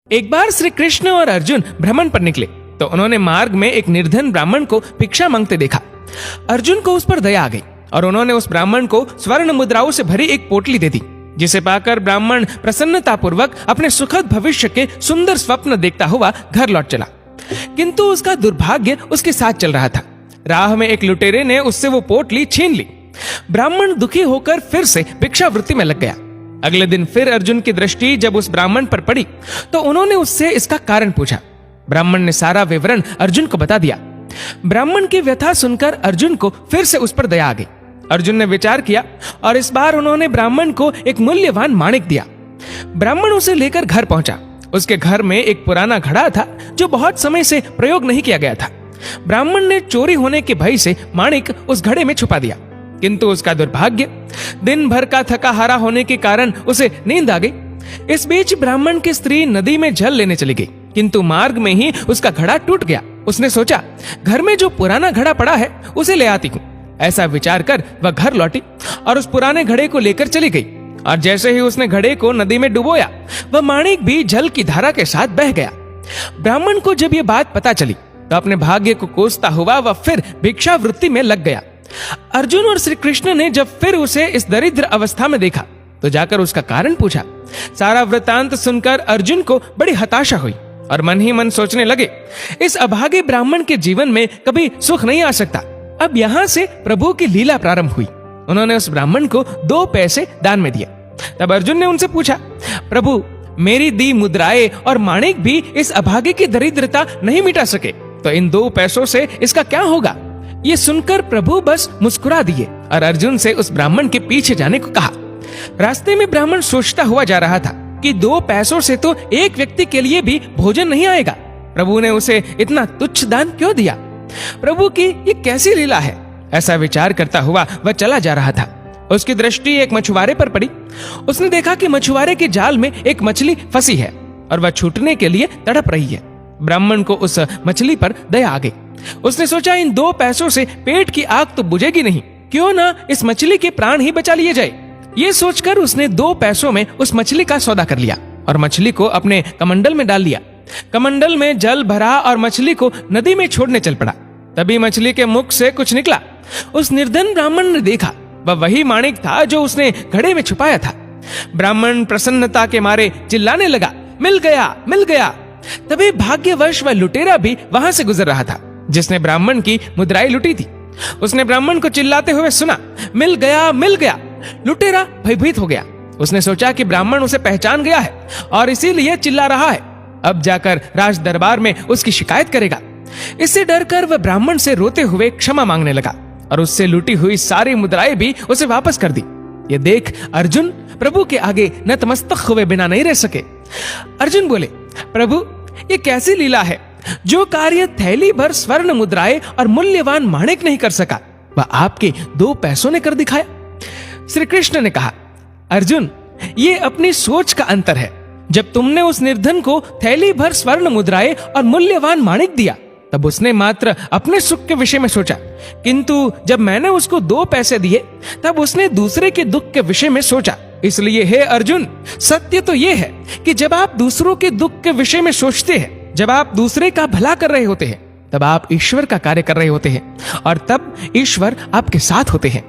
एक बार श्री कृष्ण और अर्जुन भ्रमण पर निकले तो उन्होंने मार्ग में एक निर्धन ब्राह्मण को भिक्षा मांगते देखा। अर्जुन को उस पर दया आ गई और उन्होंने उस ब्राह्मण को स्वर्ण मुद्राओं से भरी एक पोटली दे दी, जिसे पाकर ब्राह्मण प्रसन्नतापूर्वक अपने सुखद भविष्य के सुंदर स्वप्न देखता हुआ घर लौट चला। किंतु उसका दुर्भाग्य उसके साथ चल रहा था। राह में एक लुटेरे ने उससे वो पोटली छीन ली। ब्राह्मण दुखी होकर फिर से भिक्षावृत्ति में लग गया। अगले दिन फिर अर्जुन की दृष्टि जब उस ब्राह्मण पर पड़ी तो उन्होंने उससे इसका कारण पूछा। ब्राह्मण ने सारा विवरण अर्जुन को बता दिया। ब्राह्मण की व्यथा सुनकर अर्जुन को फिर से उस पर दया आ गई। अर्जुन ने विचार किया और इस बार उन्होंने ब्राह्मण को एक मूल्यवान माणिक दिया। ब्राह्मण उसे लेकर घर पहुंचा। उसके घर में एक पुराना घड़ा था जो बहुत समय से प्रयोग नहीं किया गया था। ब्राह्मण ने चोरी होने के भय से माणिक उस घड़े में छुपा दिया, किंतु उसका दुर्भाग्य, दिन भर का थका हारा होने के कारण उसे नींद आ गई। इस बीच ब्राह्मण की स्त्री नदी में जल लेने चली गई, किंतु मार्ग में ही उसका घड़ा टूट गया। उसने सोचा, घर में जो पुराना घड़ा पड़ा है उसे ले आती हूँ। ऐसा विचार कर वह घर लौटी और उस पुराने घड़े को लेकर चली गई। और जैसे ही उसने घड़े को नदी में डुबोया, वह माणिक भी जल की धारा के साथ बह गया। ब्राह्मण को जब ये बात पता चली तो अपने भाग्य को कोसता हुआ वह फिर भिक्षावृत्ति में लग गया। अर्जुन और श्री कृष्ण ने जब फिर उसे इस दरिद्र अवस्था में देखा तो जाकर उसका कारण पूछा। सारा वृतांत सुनकर अर्जुन को बड़ी हताशा हुई और मन ही मन सोचने लगे, इस अभागे ब्राह्मण के जीवन में कभी सुख नहीं आ सकता। अब यहाँ से प्रभु की लीला प्रारंभ हुई। उन्होंने उस ब्राह्मण को 2 पैसे दान में दिया। तब अर्जुन ने उनसे पूछा, प्रभु, मेरी दी मुद्राएं और माणिक भी इस अभागे की दरिद्रता नहीं मिटा सके, तो इन 2 पैसों से इसका क्या होगा? ये सुनकर प्रभु बस मुस्कुरा दिए और अर्जुन से उस ब्राह्मण के पीछे जाने को कहा। रास्ते में ब्राह्मण सोचता हुआ जा रहा था कि 2 पैसों से तो एक व्यक्ति के लिए भी भोजन नहीं आएगा। प्रभु ने उसे इतना तुच्छ दान क्यों दिया? प्रभु की ये कैसी लीला है? ऐसा विचार करता हुआ वह चला जा रहा था। उसकी दृष्टि एक मछुआरे पर पड़ी। उसने देखा कि मछुआरे के जाल में एक मछली फंसी है और वह छूटने के लिए तड़प रही है। ब्राह्मण को उस मछली पर दया आ गई। उसने सोचा, इन 2 पैसों से पेट की आग तो बुझेगी नहीं, क्यों ना इस मछली के प्राण ही बचा लिए जाए। ये सोचकर उसने 2 पैसों में उस मछली का सौदा कर लिया और मछली को अपने कमंडल में डाल लिया। कमंडल में जल भरा और मछली को नदी में छोड़ने चल पड़ा। तभी मछली के मुख से कुछ निकला। उस निर्धन ब्राह्मण ने देखा, वह वही माणिक था जो उसने घड़े में छुपाया था। ब्राह्मण प्रसन्नता के मारे चिल्लाने लगा, मिल गया, मिल गया। तभी भाग्यवश वह लुटेरा भी वहां से गुजर रहा था जिसने ब्राह्मण की मुद्राएं लुटी थी। उसने ब्राह्मण को चिल्लाते हुए सुना, मिल गया, मिल गया। लुटेरा भयभीत हो गया। उसने सोचा कि ब्राह्मण उसे पहचान गया है और इसीलिए चिल्ला रहा है। अब जाकर राज दरबार में उसकी शिकायत करेगा। इससे डरकर वह ब्राह्मण से रोते हुए क्षमा मांगने लगा और उससे लूटी हुई सारी मुद्राएं भी उसे वापस कर दी। ये देख अर्जुन प्रभु के आगे नतमस्तक हुए बिना नहीं रह सके। अर्जुन बोले, प्रभु, ये कैसी लीला है? जो कार्य थैली भर स्वर्ण मुद्राएं और मूल्यवान माणिक नहीं कर सका, वह आपके 2 पैसों ने कर दिखाया। श्री कृष्ण ने कहा, अर्जुन, ये अपनी सोच का अंतर है। जब तुमने उस निर्धन को थैली भर स्वर्ण मुद्राएं और मूल्यवान माणिक दिया, तब उसने मात्र अपने सुख के विषय में सोचा, किंतु जब मैंने उसको 2 पैसे दिए, तब उसने दूसरे के दुख के विषय में सोचा। इसलिए हे अर्जुन, सत्य तो यह है कि जब आप दूसरों के दुख के विषय में सोचते हैं, जब आप दूसरे का भला कर रहे होते हैं, तब आप ईश्वर का कार्य कर रहे होते हैं और तब ईश्वर आपके साथ होते हैं।